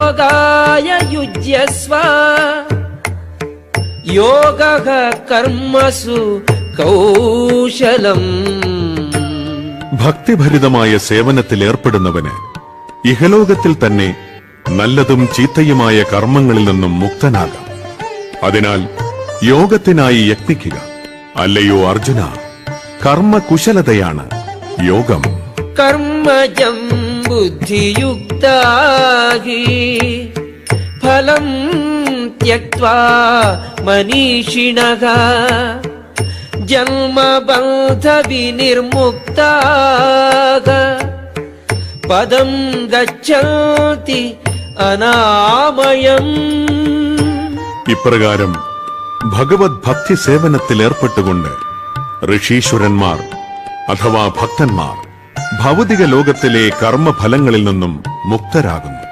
യോഗായ യുജ്യസ്വ യോഗഃ കർമ്മസു കൗശലം. ഭക്തിഭരിതമായ സേവനത്തിൽ ഏർപ്പെടുന്നവന് ഇഹലോകത്തിൽ തന്നെ നല്ലതും ചീത്തയുമായ കർമ്മങ്ങളിൽ നിന്നും മുക്തനാകാം. അതിനാൽ യോഗത്തിനായി യത്നിക്കുക. അല്ലയോ അർജുന, കർമ്മകുശലതയാണ് യോഗം. കർമ്മജം ബുദ്ധിയുക്താ ഹി ഫലം ത്യക്ത്വാ മനീഷിണഃ ജന്മബന്ധ വിനിർമുക്താഃ പദം ഗച്ഛന്തി അനാമയം. ഇപ്രകാരം ഭഗവത് ഭക്തി സേവനത്തിൽ ഏർപ്പെട്ടുകൊണ്ട് ഋഷീശ്വരന്മാർ അഥവാ ഭക്തന്മാർ ഭൗതിക ലോകത്തിലെ കർമ്മഫലങ്ങളിൽ നിന്നും മുക്തരാകുന്നു.